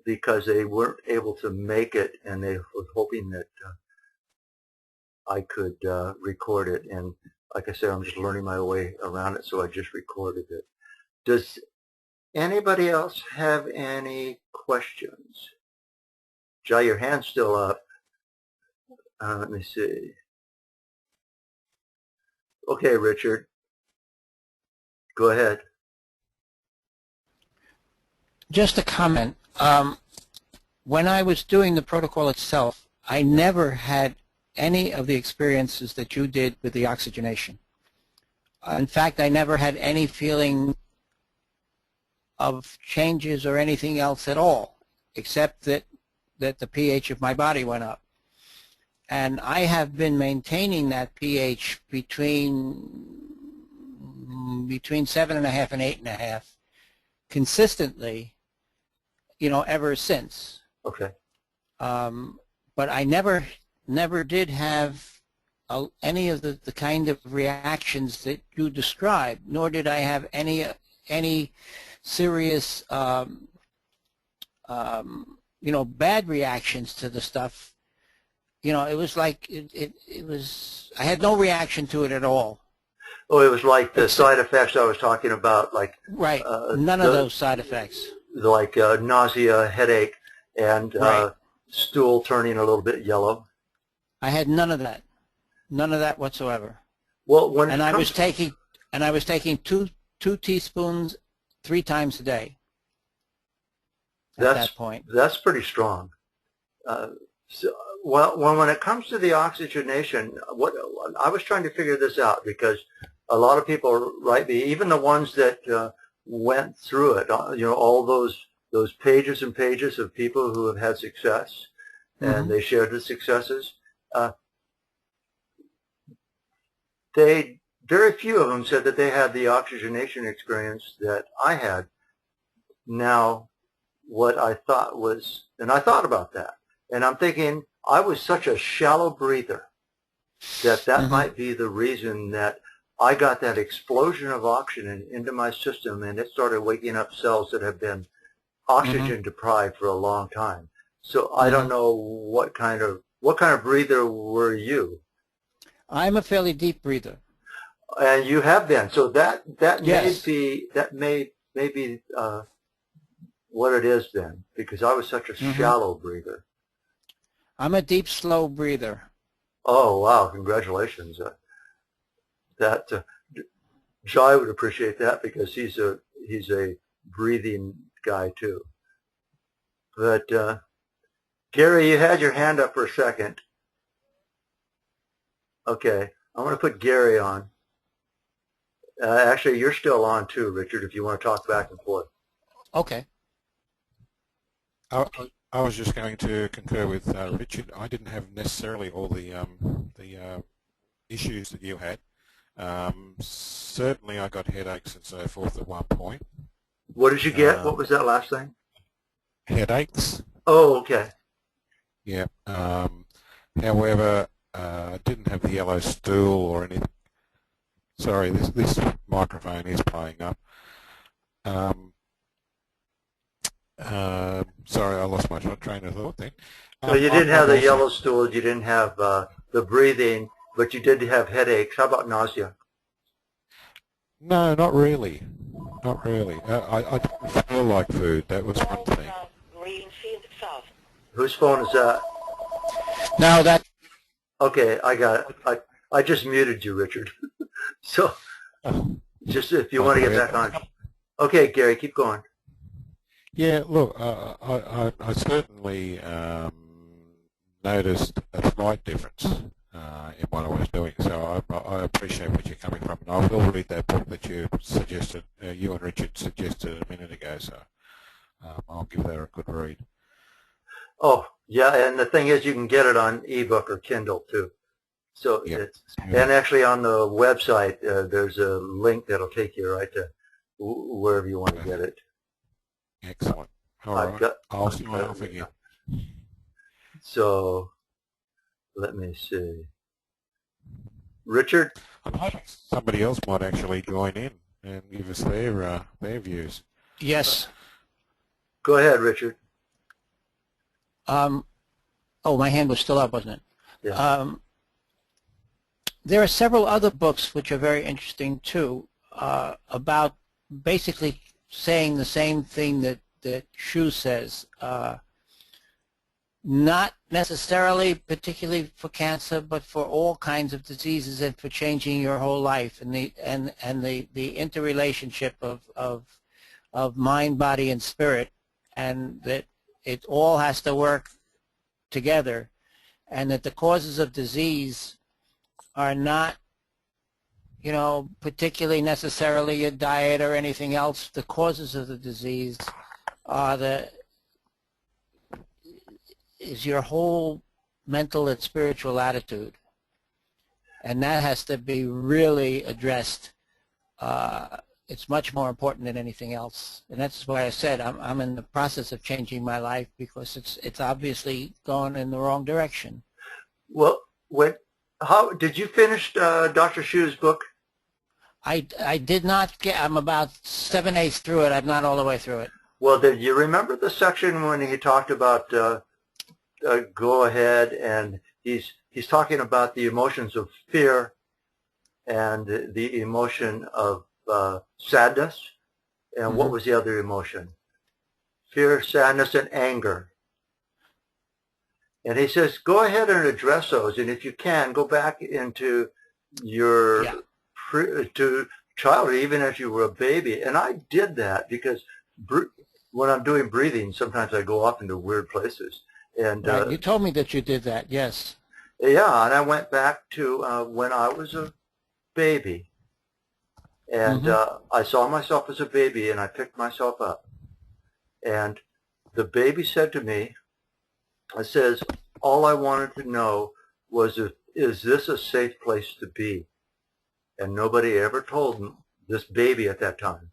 because they weren't able to make it, and they were hoping that I could record it. And like I said, I'm just learning my way around it, so I just recorded it. Does anybody else have any questions? Jai, your hand's still up. Let me see. Okay, Richard. Go ahead. Just a comment. When I was doing the protocol itself, I never had any of the experiences that you did with the oxygenation. In fact, I never had any feeling of changes or anything else at all, except that the pH of my body went up. And I have been maintaining that pH between 7.5 and 8.5 consistently, ever since. Okay. But I never did have any of the kind of reactions that you described, nor did I have any serious bad reactions to the stuff. It was like it was. I had no reaction to it at all. Oh, it was like the side effects I was talking about, like right. None of those side effects. Like nausea, headache, and right. Stool turning a little bit yellow. I had none of that. None of that whatsoever. Well, I was taking two teaspoons 3 times a day. At that point. That's pretty strong. When it comes to the oxygenation, what I was trying to figure this out, because a lot of people write me, even the ones that went through it, all those pages and pages of people who have had success, and they shared the successes. Very few of them said that they had the oxygenation experience that I had. Now, what I thought was, and I thought about that, and I'm thinking I was such a shallow breather that might be the reason that I got that explosion of oxygen into my system, and it started waking up cells that have been oxygen deprived for a long time. So I don't know what kind of breather were you? I'm a fairly deep breather. And you have been. So that yes. may be what it is then, because I was such a shallow breather. I'm a deep, slow breather. Oh wow! Congratulations. Jai would appreciate that, because he's a breathing guy too. But Gary, you had your hand up for a second. Okay, I'm going to put Gary on. Actually, you're still on too, Richard, if you want to talk back and forth. Okay. I was just going to concur with Richard. I didn't have necessarily all the issues that you had. Certainly I got headaches and so forth at one point. What did you get? What was that last thing? Headaches. Oh, okay. Yeah. However, I didn't have the yellow stool or anything. Sorry, this microphone is playing up. Sorry, I lost my train of thought then. So you didn't have the yellow stool, you didn't have the breathing, but you did have headaches. How about nausea? No, not really. Not really. I didn't feel like food. That was one thing. Whose phone is that? Now that... Okay, I got it. I just muted you, Richard. So, just if you want to get back on. Okay, Gary, keep going. Yeah, look, I certainly noticed a slight difference in what I was doing, so I appreciate where you're coming from, and I will read that book that you suggested, you and Richard suggested a minute ago, so I'll give that a good read. Oh, yeah, and the thing is, you can get it on ebook or Kindle too. So it's, and actually on the website, there's a link that'll take you right to wherever you want to get it. Excellent. All right. I'll sign off again. So, let me see. Richard? I'm hoping somebody else might actually join in and give us their views. Yes. Go ahead, Richard. Oh, my hand was still up, wasn't it? Yeah. There are several other books which are very interesting too, about basically saying the same thing that Shu says. Not necessarily particularly for cancer, but for all kinds of diseases and for changing your whole life, and the interrelationship of mind, body, and spirit, and that it all has to work together, and that the causes of disease are not, you know, particularly necessarily your diet or anything else. The causes of the disease are is your whole mental and spiritual attitude, and that has to be really addressed. It's much more important than anything else, and that's why I said I'm in the process of changing my life, because it's obviously going in the wrong direction. Well, how did you finish Dr. Shu's book? I did not get. I'm about 7/8 through it. I'm not all the way through it. Well, did you remember the section when he talked about go ahead, and he's talking about the emotions of fear and the emotion of sadness, and what was the other emotion? Fear, sadness, and anger. And he says, go ahead and address those, and if you can, go back into your to childhood, even as you were a baby. And I did that because when I'm doing breathing, sometimes I go off into weird places. And right. You told me that you did that, yes. Yeah, and I went back to when I was a baby, and I saw myself as a baby, and I picked myself up. And the baby said to me, it says, all I wanted to know was, is this a safe place to be? And nobody ever told this baby at that time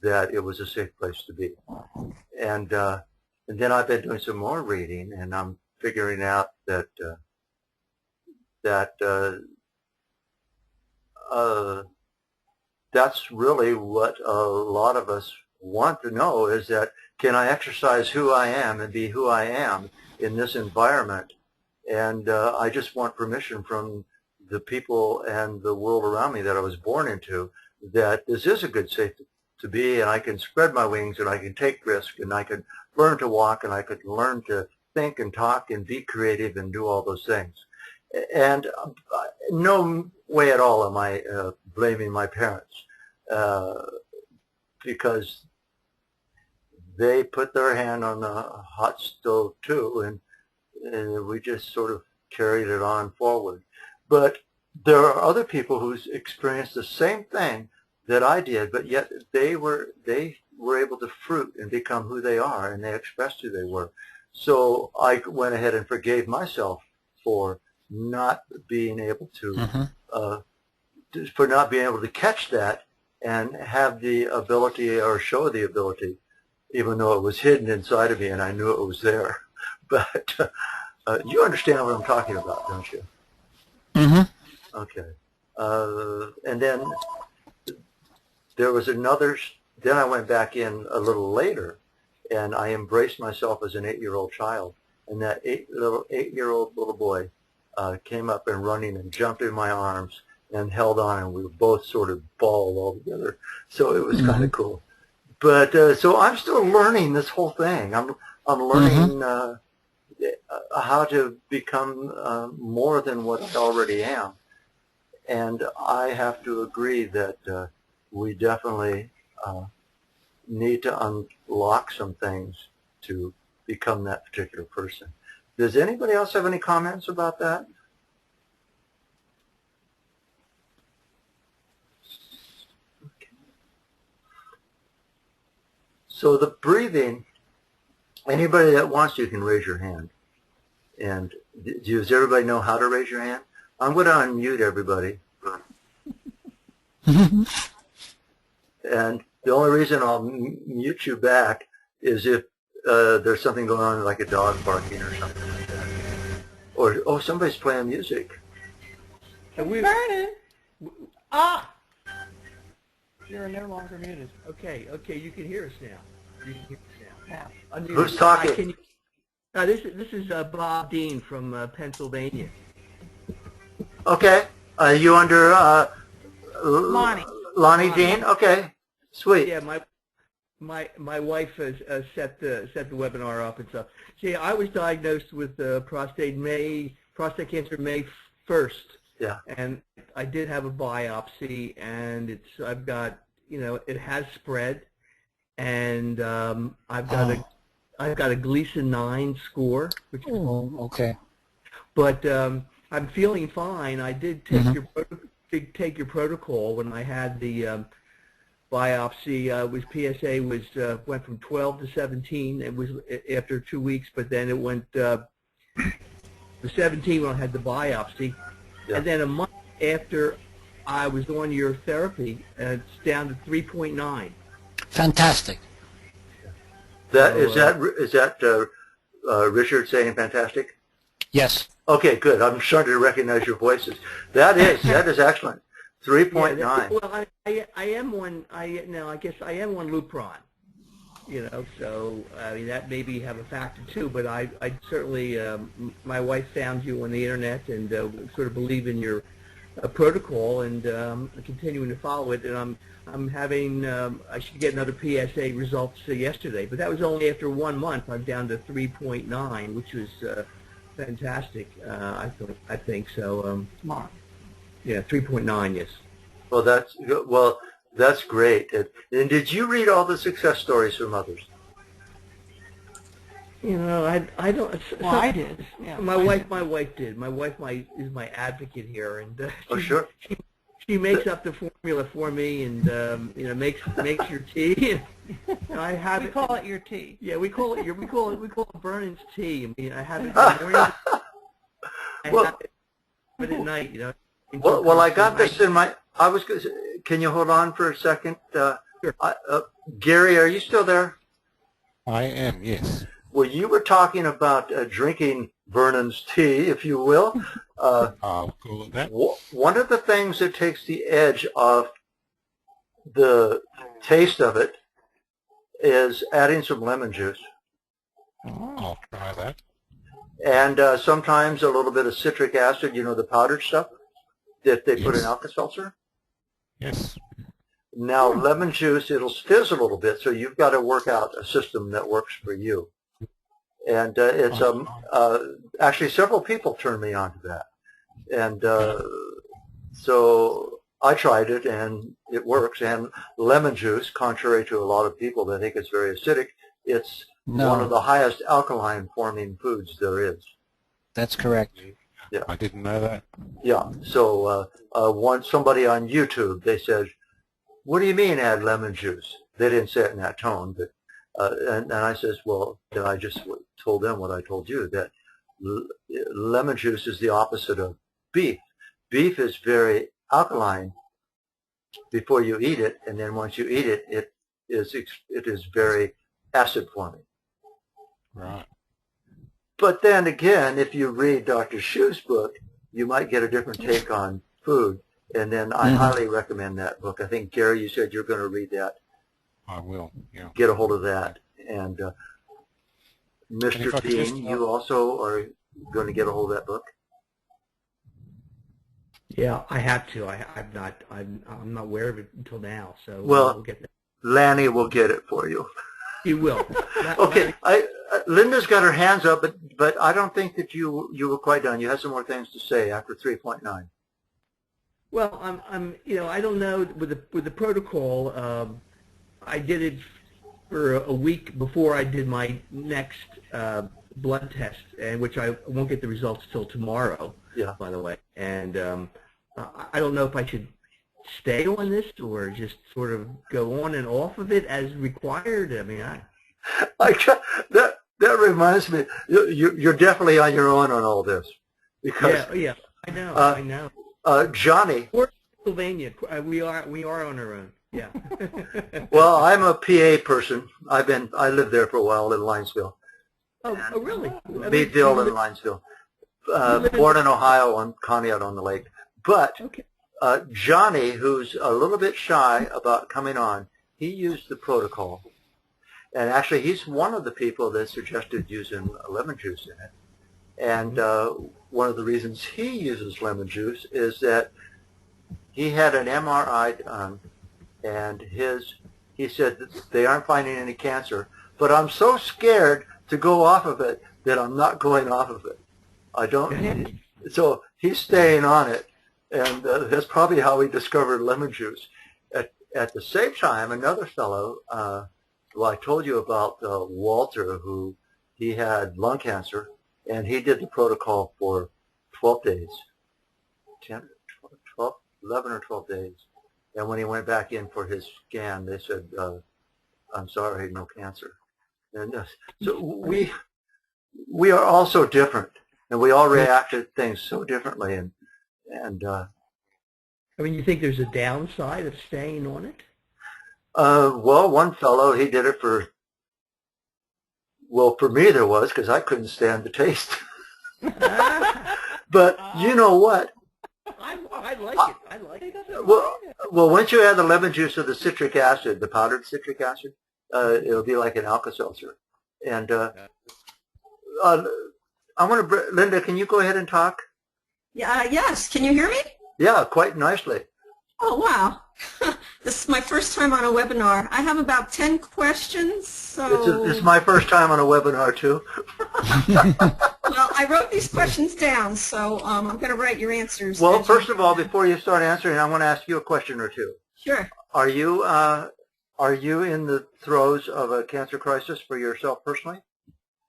that it was a safe place to be. And then I've been doing some more reading, and I'm figuring out that that's really what a lot of us want to know, is that can I exercise who I am and be who I am in this environment? And I just want permission from the people and the world around me that I was born into, that this is a good safe to be, and I can spread my wings, and I can take risks, and I can learn to walk, and I could learn to think and talk and be creative and do all those things. And no way at all am I blaming my parents, because they put their hand on the hot stove too, and we just sort of carried it on forward. But there are other people who's experienced the same thing that I did, but yet they were able to fruit and become who they are, and they expressed who they were. So I went ahead and forgave myself for not being able to catch that and have the ability, or show the ability, even though it was hidden inside of me and I knew it was there. But you understand what I'm talking about, don't you? Okay. And then there was another, then I went back in a little later, and I embraced myself as an 8-year-old child. And that 8-year-old little boy came up and running and jumped in my arms and held on, and we were both sort of balled all together. So it was kind of cool. But so I'm still learning this whole thing. I'm learning how to become more than what I already am. And I have to agree that we definitely need to unlock some things to become that particular person. Does anybody else have any comments about that? Okay. So the breathing, anybody that wants to can raise your hand. And does everybody know how to raise your hand? I'm going to unmute everybody. And the only reason I'll mute you back is if there's something going on, like a dog barking or something like that. Or, oh, somebody's playing music. Vernon! Ah! You're no longer muted. Okay, you can hear us now. You can hear us now. Who's talking? This is Bob Dean from Pennsylvania. Okay. You under Lonnie. Lonnie Dean? Okay. Sweet. Yeah, my wife has set the webinar up and stuff. See, I was diagnosed with prostate cancer May 1st. Yeah. And I did have a biopsy, and I've got, it has spread, and I've got a Gleason 9 score, which okay. But I'm feeling fine. I did take your protocol when I had the biopsy. PSA went from 12 to 17. It was after 2 weeks, but then it went to 17 when I had the biopsy, and then a month after I was on your therapy, it's down to 3.9. Fantastic. Is that Richard saying fantastic? Yes. Okay, good. I'm starting to recognize your voices. That is excellent. 3.9. Yeah, well, I am on. I guess I am on Lupron. So I mean that maybe have a factor too. But I certainly my wife found you on the internet and sort of believe in your protocol and continuing to follow it. And I'm having I should get another PSA results yesterday, but that was only after 1 month. I'm down to 3.9, which was fantastic. I think so. Yeah, 3.9. Yes. Well, that's great. And did you read all the success stories from others? I don't. Well, I did. Yeah, my wife did. My wife is my advocate here, and sure. She makes up the formula for me, and makes your tea. And I have we call it your tea. Yeah, we call it Vernon's tea. I mean, I have it in the morning. Have it at night. Well, I got this in my. Can you hold on for a second? Sure. Gary, are you still there? I am, yes. Well, you were talking about drinking Vernon's tea, if you will. I'll call it that. One of the things that takes the edge off the taste of it is adding some lemon juice. I'll try that. And sometimes a little bit of citric acid, the powdered stuff that they put in Alka-Seltzer. Yes. Now, lemon juice, it'll fizz a little bit, so you've got to work out a system that works for you. And it's actually several people turned me on to that. And so I tried it, and it works. And lemon juice, contrary to a lot of people that think it's very acidic, it's one of the highest alkaline-forming foods there is. That's correct. Yeah. I didn't know that. Yeah. So somebody on YouTube, they said, "What do you mean add lemon juice?" They didn't say it in that tone, but and I says, "Well," then I just told them what I told you, that lemon juice is the opposite of beef. Beef is very alkaline before you eat it, and then once you eat it, it is very acid forming. Right. But then again, if you read Dr. Shu's book, you might get a different take on food. And then I highly recommend that book. I think, Gary, you said you're going to read that. I will, yeah. Get a hold of that. And Mr. Dean, you also are going to get a hold of that book? Yeah, I have to. I'm not aware of it until now. So we'll get that. Lanny will get it for you. He will. Okay. Linda's got her hands up, but I don't think that you were quite done. You had some more things to say after 3.9. Well, I don't know with the protocol. I did it for a week before I did my next blood test, and which I won't get the results till tomorrow. Yeah. By the way, and I don't know if I should stay on this or just sort of go on and off of it as required. I mean, that reminds me. You're definitely on your own on all this, because yeah, I know. Johnny. We're Pennsylvania. We are on our own. Yeah. Well, I'm a PA person. I lived there for a while in Linesville. Oh, really? Meadville and Linesville. Born in Ohio on Conneaut on the Lake. But Johnny, who's a little bit shy about coming on, he used the protocol. And actually, he's one of the people that suggested using lemon juice in it. And one of the reasons he uses lemon juice is that he had an MRI done, and he said that they aren't finding any cancer, but I'm so scared to go off of it that I'm not going off of it. I don't. So he's staying on it, and that's probably how he discovered lemon juice. At the same time, another fellow, well, I told you about Walter, who he had lung cancer, and he did the protocol for 12 days, 11 or 12 days. And when he went back in for his scan, they said, I'm sorry, no cancer. And so we are all so different, and we all react to things so differently. And I mean, you think there's a downside of staying on it? well, one fellow, he did it for, well, for me there was, because I couldn't stand the taste. But you know what? I like it. I like it. Well, once you add the lemon juice or the citric acid, the powdered citric acid, it'll be like an Alka-Seltzer. And I want to, Linda, can you go ahead and talk? Yeah, yes. Can you hear me? Yeah, quite nicely. Oh, wow. This is my first time on a webinar. I have about 10 questions, so... It's my first time on a webinar, too. Well, I wrote these questions down, so I'm going to write your answers. Well, first of all, before you start answering, I want to ask you a question or two. Sure. Are you in the throes of a cancer crisis for yourself personally?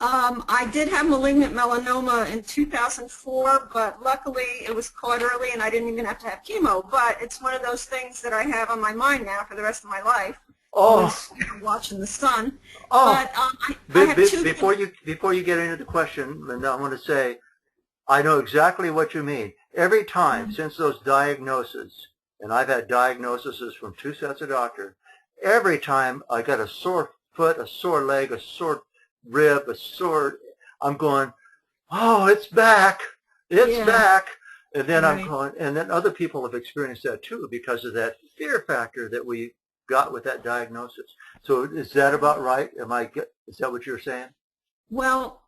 I did have malignant melanoma in 2004, but luckily it was caught early and I didn't even have to have chemo. But it's one of those things that I have on my mind now for the rest of my life. Oh. Watching the sun. Oh. But I have two... Before you get into the question, Linda, I want to say I know exactly what you mean. Every time since those diagnoses, and I've had diagnoses from 2 sets of doctors, every time I got a sore foot, a sore leg, a sore rib, a sore, I'm going, oh, it's back, it's back. And then I'm going, and then other people have experienced that too because of that fear factor that we got with that diagnosis. So is that about right? Is that what you're saying? Well,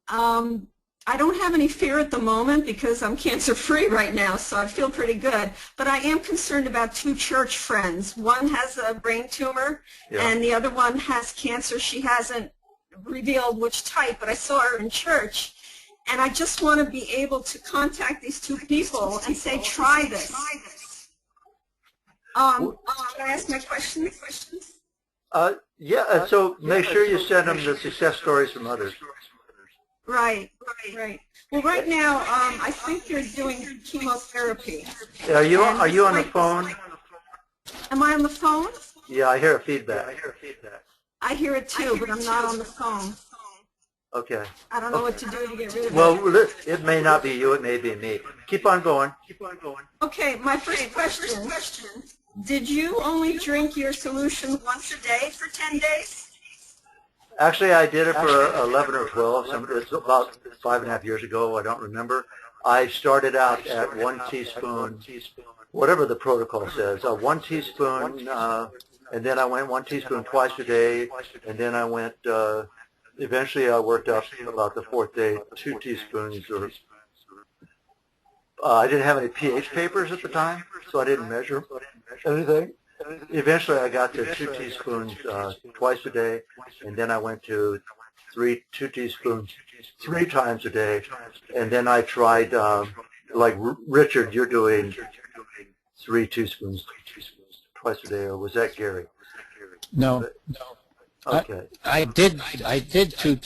I don't have any fear at the moment because I'm cancer-free right now, so I feel pretty good. But I am concerned about 2 church friends. One has a brain tumor, and the other one has cancer. She hasn't revealed which type, but I saw her in church. And I just want to be able to contact these 2 people and say, try this. Can I ask my questions? Yeah, so make sure you send them the success stories from others. Right. Well, right now, I think you're doing chemotherapy. Are you on the phone? Am I on the phone? Yeah, I hear a feedback. I hear it too, but I'm not on the phone. Okay. I don't know what to do to get rid of it. Well, it may not be you, it may be me. Keep on going. Okay, my first question. Did you only drink your solution once a day for 10 days? Actually, I did it for 11 or 12. It's about 5.5 years ago. I don't remember. I started out at 1 teaspoon, whatever the protocol says, 1 teaspoon, and then I went 1 teaspoon twice a day, and then I went, eventually I worked up about the 4th day, 2 teaspoons. I didn't have any pH papers at the time, so I didn't measure anything. Eventually I got to 2 teaspoons twice a day, and then I went to 2 teaspoons 3 times a day, and then I tried, like Richard, you're doing 3 teaspoons twice a day, or was that Gary? No. Okay. I did 2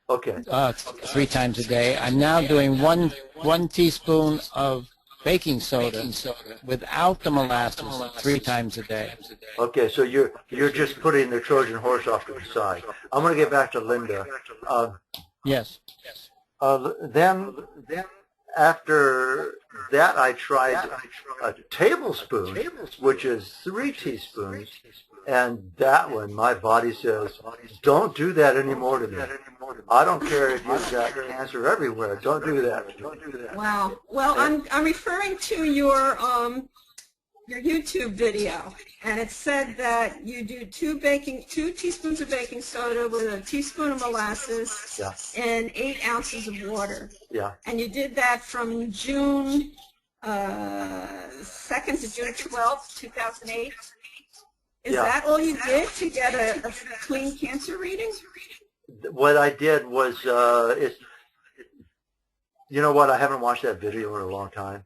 Okay. 3 times a day. I'm now doing one teaspoon of baking soda without the molasses 3 times a day. Okay, so you're just putting the Trojan horse off to the side. I'm going to get back to Linda. Yes. Then after that, I tried a tablespoon, which is 3 teaspoons, and that one, my body says, don't do that anymore to me. I don't care if you've got cancer everywhere. Don't do that. Wow. Well, I'm referring to your your YouTube video, and it said that you do 2 teaspoons of baking soda with a teaspoon of molasses Yeah. and 8 ounces of water. Yeah. And you did that from June 2nd to June 12th, 2008. Is Yeah. that all you did to get a clean cancer reading? What I did was, you know what? I haven't watched that video in a long time.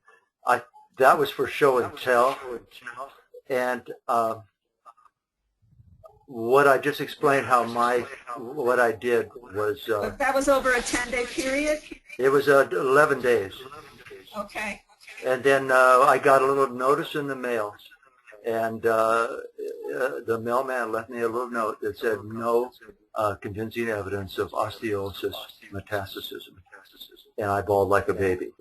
That was for show and tell, and what I just explained what I did was. But that was over a 10-day period? It was 11 days. Okay. And then I got a little notice in the mail, and the mailman left me a little note that said no convincing evidence of osteosis metastasis, and I bawled like a baby.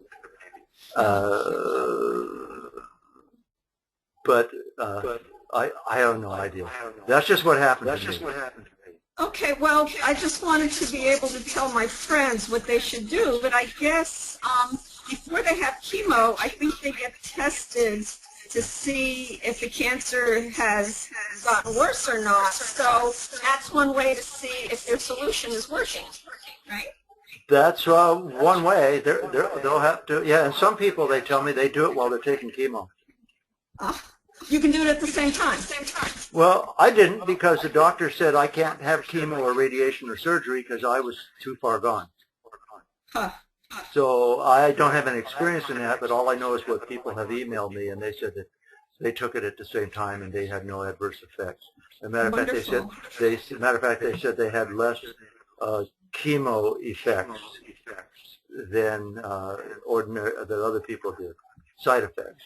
But I have no idea. That's just what happened to me. Okay, well, I just wanted to be able to tell my friends what they should do, but I guess before they have chemo, I think they get tested to see if the cancer has gotten worse or not. So that's one way to see if their solution is working, right? That's one way. They'll have to, yeah, and some people, they tell me they do it while they're taking chemo. You can do it at the same time. Well, I didn't, because the doctor said I can't have chemo or radiation or surgery because I was too far gone. Huh. So I don't have any experience in that, but all I know is what people have emailed me, and they said that they took it at the same time and they had no adverse effects. As a matter of fact, they said they had less chemo effects than other people did, side effects.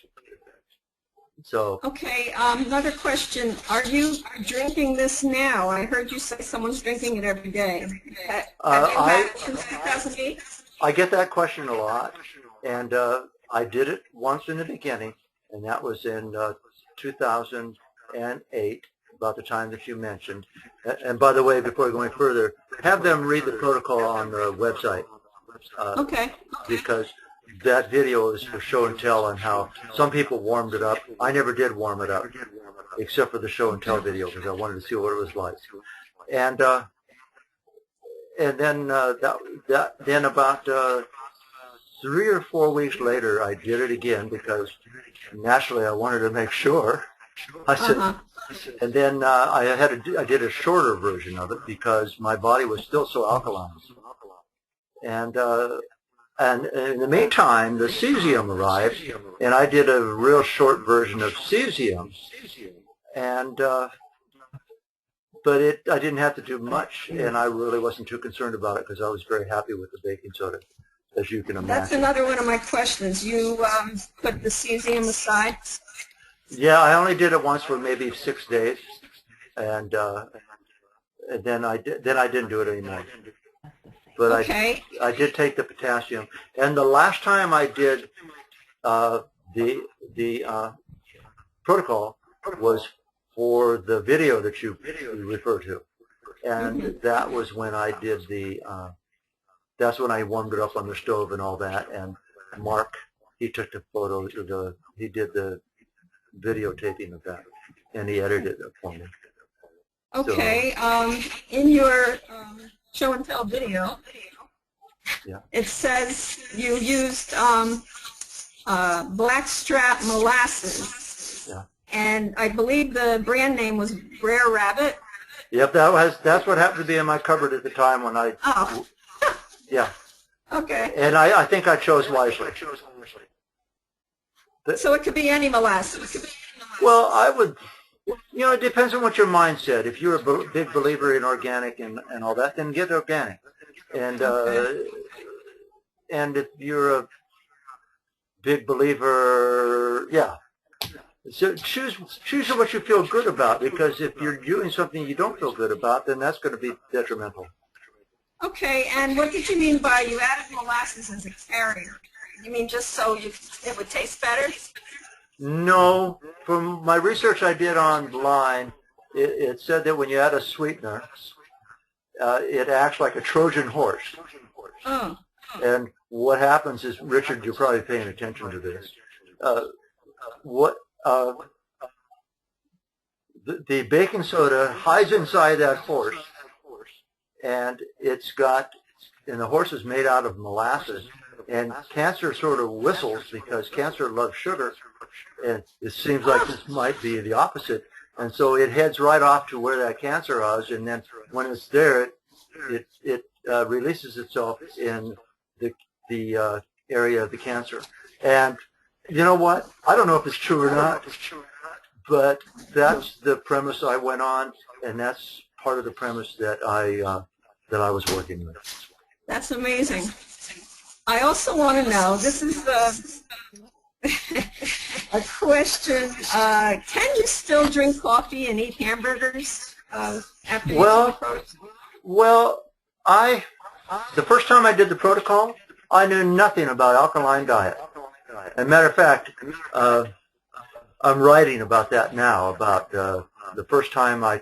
So. Okay, another question. Are you drinking this now? I heard you say someone's drinking it every day. Have you had it since 2008? I get that question a lot, and I did it once in the beginning, and that was in 2008, about the time that you mentioned. And by the way, before going further, have them read the protocol on the website. Okay. Because that video is for show and tell on how some people warmed it up. I never did warm it up, except for the show and tell video, because I wanted to see what it was like. And then then about 3 or 4 weeks later, I did it again because naturally I wanted to make sure. I said, and then I did a shorter version of it because my body was still so alkaline. And in the meantime, the cesium arrived, and I did a real short version of cesium, and but I didn't have to do much, and I really wasn't too concerned about it because I was very happy with the baking soda, as you can imagine. That's another one of my questions. You put the cesium aside? Yeah, I only did it once for maybe 6 days, and then I didn't do it anymore. But okay. I did take the potassium, and the last time I did the protocol was for the video that you refer to, and that was when I did that's when I warmed it up on the stove and all that. And Mark, he took the photo, he did the videotaping of that, and he edited it for me. Okay. So, in your show and tell video, yeah, it says you used blackstrap molasses. Yeah. And I believe the brand name was Brer Rabbit. Yep, that's what happened to be in my cupboard at the time when I. Oh. Yeah. Okay. And I think I chose wisely. So it could be any molasses. Well, I would. You know, it depends on what your mindset. If you're a big believer in organic and all that, then get organic. And and if you're a big believer, yeah. So choose what you feel good about, because if you're doing something you don't feel good about, then that's going to be detrimental. Okay, and what did you mean by you added molasses as a carrier? You mean just so it would taste better? No, from my research I did online, it said that when you add a sweetener, it acts like a Trojan horse. Oh. And what happens is, Richard, you're probably paying attention to this. uh, the baking soda hides inside that horse, and and the horse is made out of molasses, and cancer sort of whistles because cancer loves sugar, and it seems like this might be the opposite, and so it heads right off to where that cancer is, and then when it's there, it releases itself in the area of the cancer. And you know what? I don't know if it's true or not, but that's the premise I went on, and that's part of the premise that I was working with. That's amazing. I also want to know, this is a question, can you still drink coffee and eat hamburgers after you do the protocol? Well, the first time I did the protocol, I knew nothing about alkaline diet. As a matter of fact, I'm writing about that now, about the first time I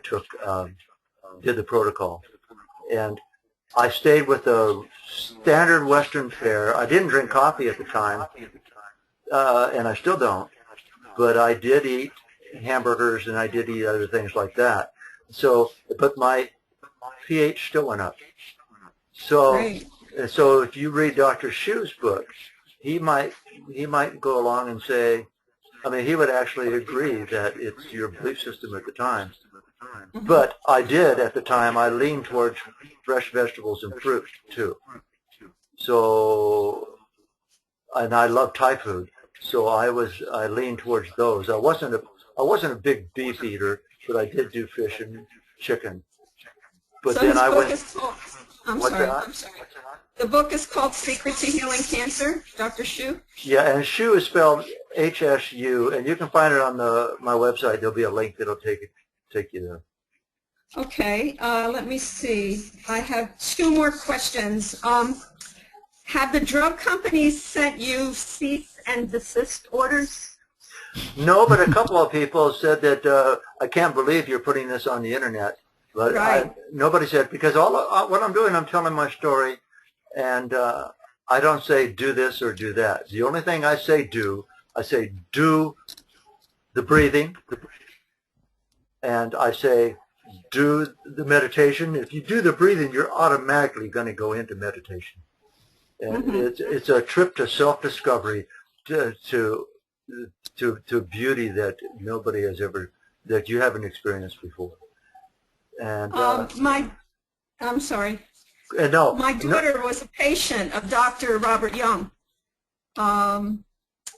did the protocol. And I stayed with a standard Western fare. I didn't drink coffee at the time, and I still don't, but I did eat hamburgers and I did eat other things like that. So, but my pH still went up. So, so if you read Dr. Shu's book, he might go along and say, I mean, he would actually agree that it's your belief system at the time. But I did at the time. I leaned towards fresh vegetables and fruit too. So, and I love Thai food, so I leaned towards those. I wasn't a big beef eater, but I did do fish and chicken. But so then I went. I'm sorry. The book is called Secret to Healing Cancer, Dr. Shu? Yeah, and Shu is spelled H-S-U, and you can find it on my website. There'll be a link that'll take you there. Okay, let me see. I have two more questions. Have the drug companies sent you cease and desist orders? No, but a couple of people said that I can't believe you're putting this on the internet. But right. Nobody said, because what I'm doing, I'm telling my story, and I don't say do this or do that. The only thing I say do the breathing, and I say do the meditation. If you do the breathing, you're automatically going to go into meditation. And it's a trip to self-discovery, to beauty that nobody has ever, that you haven't experienced before. And I'm sorry. No, my daughter was a patient of Dr. Robert Young.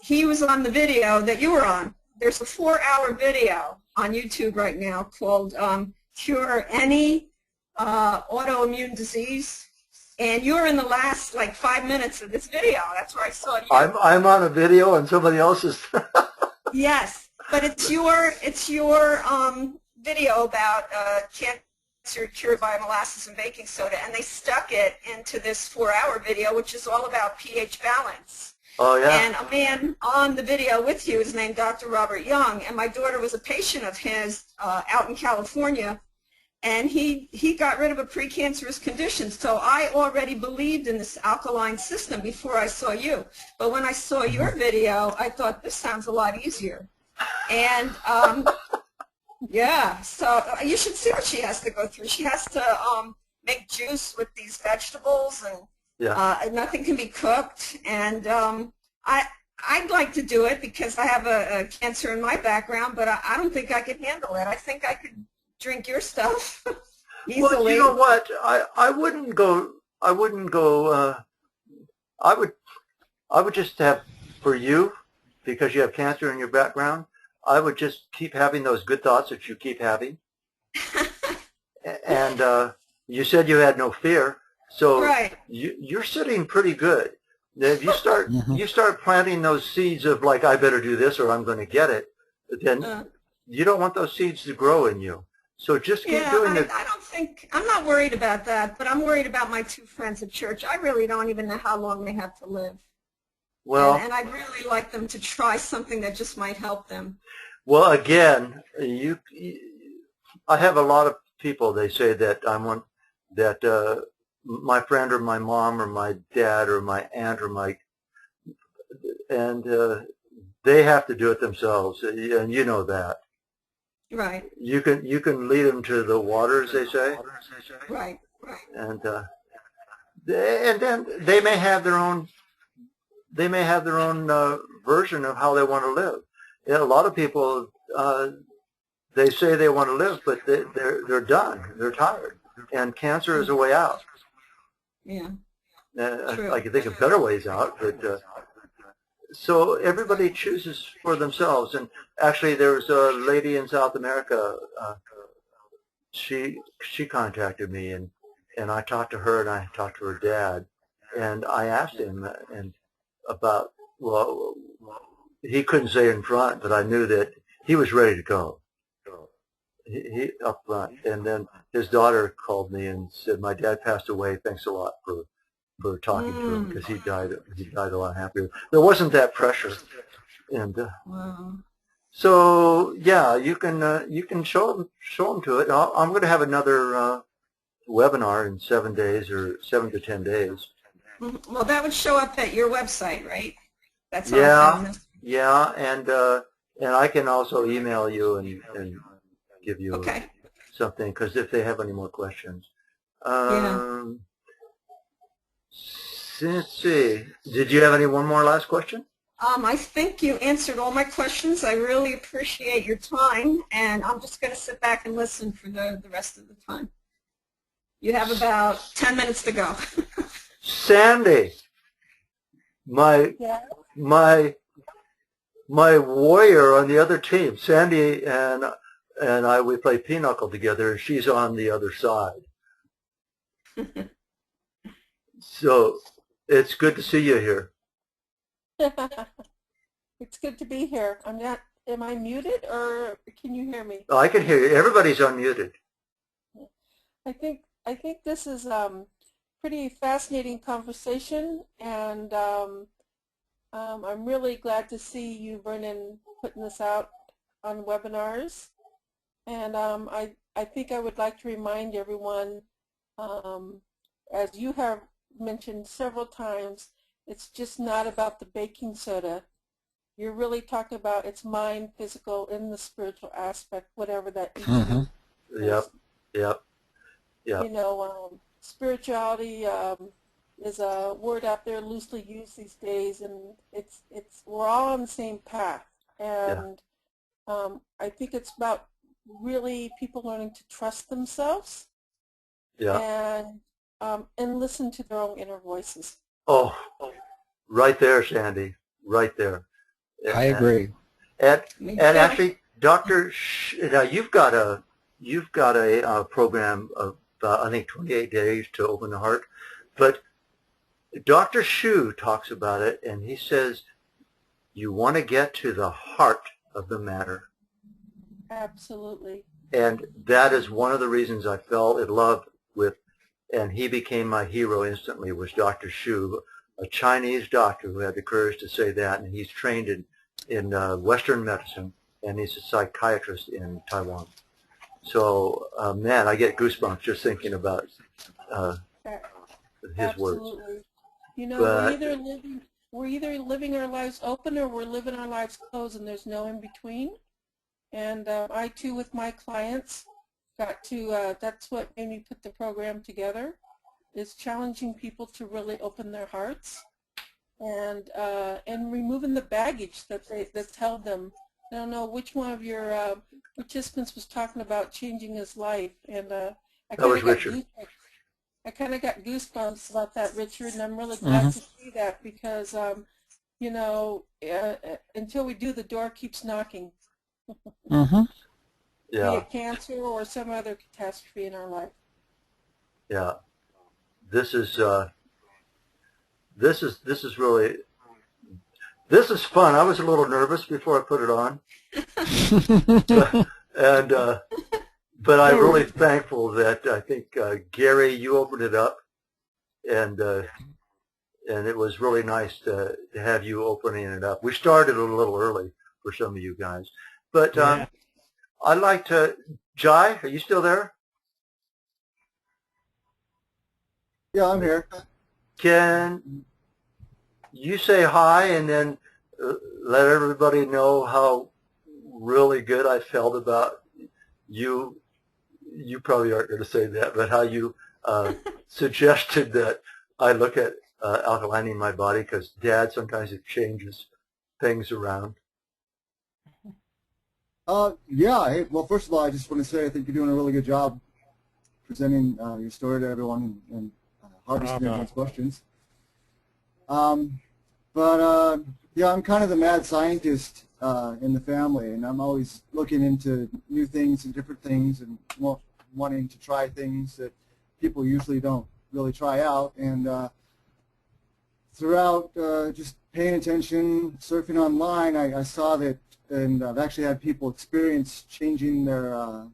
He was on the video that you were on. There's a 4-hour video on YouTube right now called Cure Any Autoimmune Disease. And you're in the last, like, 5 minutes of this video. That's where I saw you. I'm on a video and somebody else's. Yes, but it's your video about cancer cured by molasses and baking soda, and they stuck it into this 4-hour video, which is all about pH balance. Oh, yeah. And a man on the video with you is named Dr. Robert Young, and my daughter was a patient of his out in California, and he got rid of a precancerous condition. So I already believed in this alkaline system before I saw you. But when I saw your video, I thought, this sounds a lot easier. And yeah, so you should see what she has to go through. She has to make juice with these vegetables, and nothing can be cooked. And I'd like to do it because I have a cancer in my background, but I don't think I could handle it. I think I could drink your stuff easily. Well, you know what? I wouldn't go. I would just have, for you, because you have cancer in your background, I would just keep having those good thoughts that you keep having. And you said you had no fear, so right. You're sitting pretty good. If you start planting those seeds of, like, I better do this or I'm going to get it, then you don't want those seeds to grow in you. So just keep doing it. I don't think, I'm not worried about that, but I'm worried about my 2 friends at church. I really don't even know how long they have to live. Well, and I'd really like them to try something that just might help them. Well, again, I have a lot of people, they say that my friend or my mom or my dad or my aunt or and they have to do it themselves, and you know that. Right, You can lead them to the water, as they say, right. and then they may have their own version of how they want to live. Yeah, a lot of people they say they want to live, but they're done. They're tired, and cancer is a way out. Yeah, I can think of better ways out, but so everybody chooses for themselves. And actually, there was a lady in South America. She contacted me, and I talked to her, and I talked to her dad, and I asked him and about, well, he couldn't say in front, but I knew that he was ready to go. He up front, and then his daughter called me and said, "My dad passed away. Thanks a lot for talking to him, because he died a lot happier." There wasn't that pressure, and wow. so yeah, you can show them to it. I'm going to have another webinar in 7 days or 7 to 10 days. Well, that would show up at your website, right? That's Yeah, yeah, and I can also email you and give you something, because if they have any more questions. Let's see. Did you have one more last question? I think you answered all my questions. I really appreciate your time, and I'm just going to sit back and listen for the rest of the time. You have about 10 minutes to go. Sandy, my warrior on the other team, Sandy and I, we play pinochle together, and she's on the other side. So it's good to see you here. It's good to be here. I'm not. Am I muted, or can you hear me? Oh, I can hear you. Everybody's unmuted. I think this is pretty fascinating conversation, and I'm really glad to see you, Vernon, putting this out on webinars. And I think I would like to remind everyone, as you have mentioned several times, it's just not about the baking soda. You're really talking about its mind, physical, and the spiritual aspect, whatever that is. Yep. You know, spirituality is a word out there loosely used these days, and we're all on the same path. And I think it's about really people learning to trust themselves and listen to their own inner voices. Oh, right there, Sandy. Right there. I agree. And actually, Dr. Now you've got a program of I think 28 days to open the heart, but Dr. Shu talks about it, and he says you want to get to the heart of the matter. Absolutely. And that is one of the reasons I fell in love with, and he became my hero instantly, was Dr. Shu, a Chinese doctor who had the courage to say that, and he's trained in Western medicine, and he's a psychiatrist in Taiwan. So, man, I get goosebumps just thinking about his words. Absolutely. You know, we're either living our lives open, or we're living our lives closed, and there's no in between. And I too, with my clients, got to, that's what made me put the program together, is challenging people to really open their hearts and removing the baggage that's held them. I don't know which one of your participants was talking about changing his life, and that was Richard. I kind of got goosebumps about that, Richard, and I'm really glad to see that, because you know, until we do, the door keeps knocking. Yeah. Be it cancer or some other catastrophe in our life. Yeah. This is really, this is fun. I was a little nervous before I put it on, but I'm really thankful that I think Gary, you opened it up, and it was really nice to have you opening it up. We started a little early for some of you guys, but I'd like to, Jai, are you still there? Yeah, I'm here. Can you say hi, and then let everybody know how really good I felt about you. You probably aren't going to say that, but how you suggested that I look at alkalining my body, because Dad, sometimes it changes things around. Yeah. Hey, well, first of all, I just want to say I think you're doing a really good job presenting your story to everyone and harvesting everyone's questions. Yeah, I'm kind of the mad scientist in the family, and I'm always looking into new things and different things and wanting to try things that people usually don't really try out. And throughout just paying attention, surfing online, I saw that, and I've actually had people experience changing their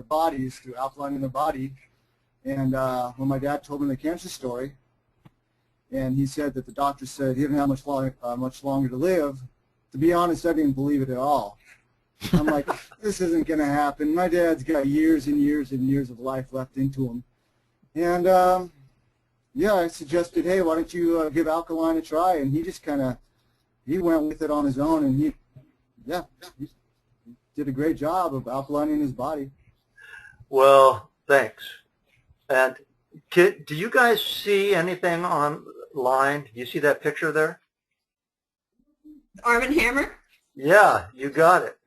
bodies through alkalining their body. And when my dad told me the cancer story, and he said that the doctor said he didn't have much longer to live, to be honest, I didn't believe it at all. I'm like, this isn't going to happen. My dad's got years and years and years of life left into him. And yeah, I suggested, hey, why don't you give alkaline a try? And he just he went with it on his own, and he did a great job of alkalining his body. Well, thanks. And do you guys see anything online? Do you see that picture there? Arm and Hammer? Yeah, you got it.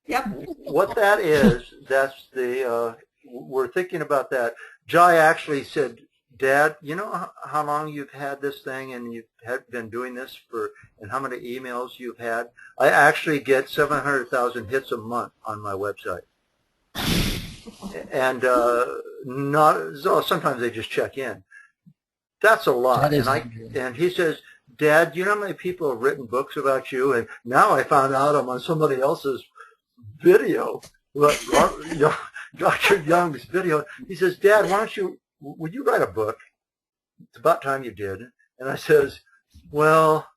Yep. What that is, that's the, we're thinking about that. Jai actually said, Dad, you know how long you've had this thing, and you've been doing this and how many emails you've had? I actually get 700,000 hits a month on my website. And sometimes they just check in. That's a lot. And he says, Dad, you know how many people have written books about you? And now I found out I'm on somebody else's video, Dr. Young's video. He says, Dad, would you write a book? It's about time you did. And I says, well,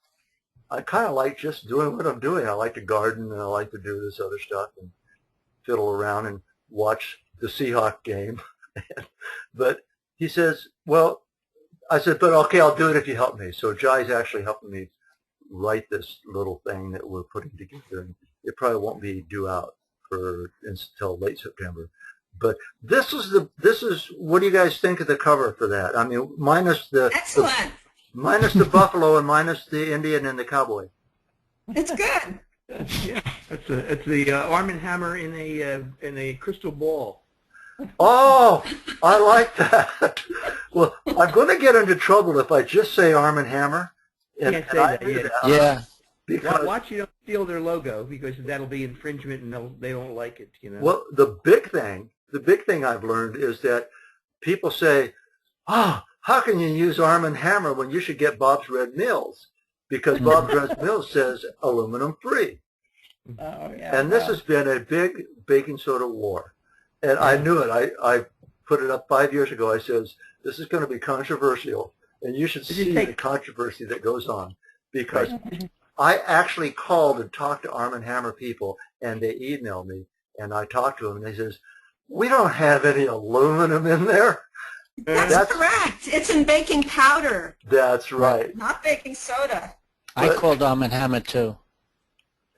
I kind of like just doing what I'm doing. I like to garden, and I like to do this other stuff and fiddle around and watch the Seahawk game. But he says, well, I said, but okay, I'll do it if you help me. So Jai's actually helping me write this little thing that we're putting together. And it probably won't be due out until late September. But this is what do you guys think of the cover for that? I mean, minus the buffalo and minus the Indian and the cowboy. It's good. Yeah, it's the Arm and Hammer in a crystal ball. Oh, I like that. Well, I'm going to get into trouble if I just say Arm and Hammer. Can't say that. Yeah. Because, watch you don't steal their logo, because that'll be infringement, and they don't like it. You know. Well, the big thing I've learned is that people say, "Oh, how can you use Arm and Hammer when you should get Bob's Red Mills?" Because Bob's Red Mills says aluminum free. Oh, yeah. And this has been a big baking soda war. And I knew it. I put it up 5 years ago. I says, this is going to be controversial, and you should see the controversy that goes on. Because I actually called and talked to Arm and Hammer people, and they emailed me, and I talked to them, and they says, we don't have any aluminum in there. That's correct. It's in baking powder. That's right. Not baking soda. I called Arm and Hammer too.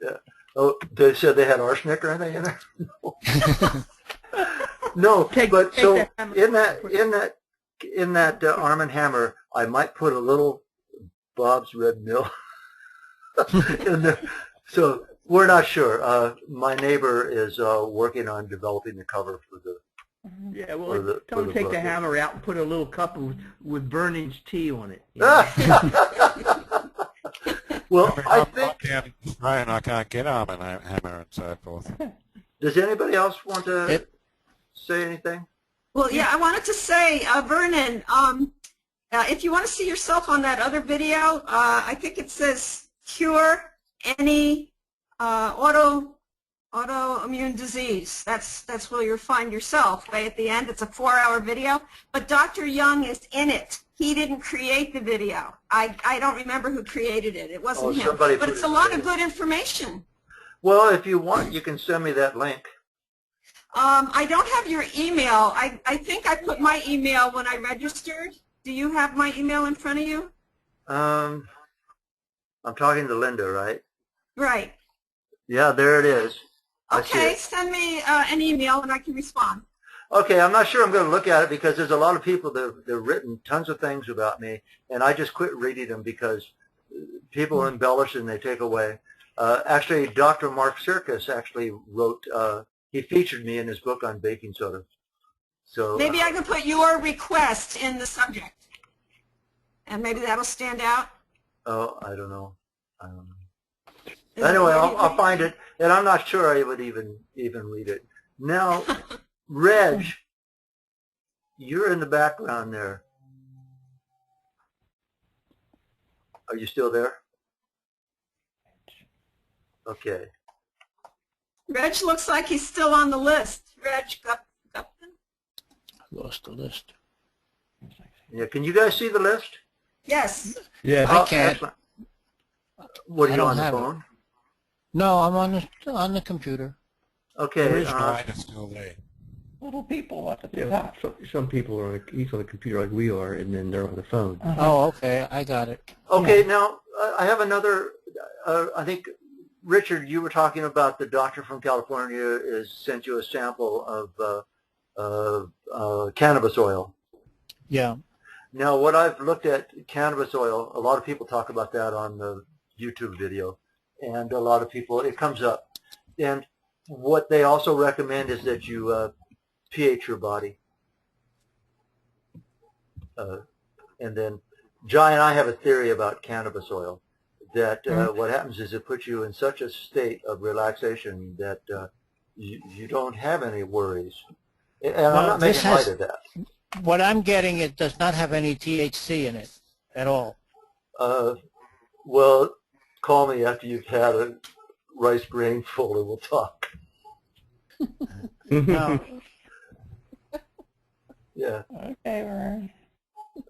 Yeah. Oh, they said they had arsenic or anything in there? No, but so in that Arm and Hammer, I might put a little Bob's Red Mill in there. So we're not sure. My neighbor is working on developing the cover for the. Yeah, well, tell him to take the hammer out and put a little cup with Vernon's tea on it. You know? Well, I think I can't get Arm and Hammer and so forth. Does anybody else want to say anything? Well, yeah, I wanted to say, Vernon, if you want to see yourself on that other video, I think it says cure any autoimmune disease. That's where you'll find yourself right at the end. It's a 4-hour video, but Dr. Young is in it. He didn't create the video. I don't remember who created it. It wasn't him. But it's a lot of good information. Well, if you want, you can send me that link. I don't have your email. I think I put my email when I registered. Do you have my email in front of you? I I'm talking to Linda, right? Right. Yeah, there it is. I see Okay, it. send me an email and I can respond. Okay, I'm not sure I'm going to look at it because there's a lot of people that have written tons of things about me, and I just quit reading them because people embellish and they take away. Actually, Dr. Mark Circus actually wrote, he featured me in his book on baking soda. So Maybe I could put your request in the subject, and maybe that'll stand out. oh, I don't know. Is Anyway, it- I'll find it, and I'm not sure I would even read it. Now, Reg, you're in the background there. Are you still there? Okay. Reg looks like he's still on the list. Reg Gupton? Lost the list. Yeah, can you guys see the list? Yes. Yeah. I can't. Excellent. What are I you don't on the have it. phone? No, I'm on the computer. The Okay. original line is still there. Little people up at the Yeah, top. some people are he's on the computer like we are, and then they're on the phone. Oh, okay, I got it. Okay, now I have another. I think Richard, you were talking about the doctor from California has sent you a sample of cannabis oil. Yeah. Now, what I've looked at cannabis oil, a lot of people talk about that on the YouTube video, and a lot of people, it comes up. And what they also recommend is that you pH your body. And then Jai and I have a theory about cannabis oil, that what happens is it puts you in such a state of relaxation that you don't have any worries. And I'm not making light of that. What I'm getting, it does not have any THC in it at all. Well, call me after you've had a rice grain full and we'll talk. No. Yeah. Okay, Vern.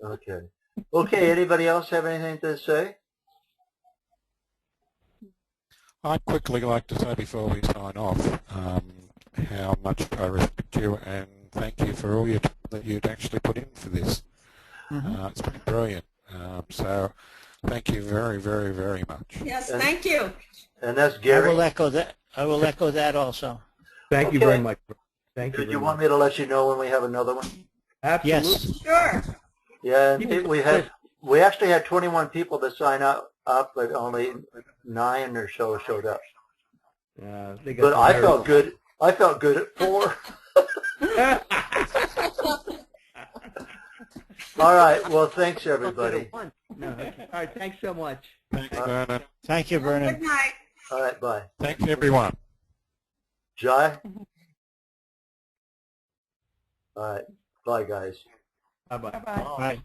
Okay. Okay, anybody else have anything to say? I'd quickly like to say before we sign off how much I respect you and thank you for all your time that you'd actually put in for this. It's been brilliant. So thank you very, very, very much. Yes, And- thank you. And that's I Gary. will echo that. I will echo that also. Thank you Okay. very much. Thank you. Did you very want much. me to let you know when we have another one? Absolutely. Yes. Sure. Yeah, we actually had 21 people that signed up, but only 9 or so showed up. They got But some I very- felt good. I felt good at 4. All right. Well, thanks everybody. No, okay. All right. Thanks so much. Thanks, Vernon. Thank you, Good Vernon. night. All right. Bye. Thanks, everyone. Jai. All right. Bye, guys. Bye-bye. Bye-bye. Bye.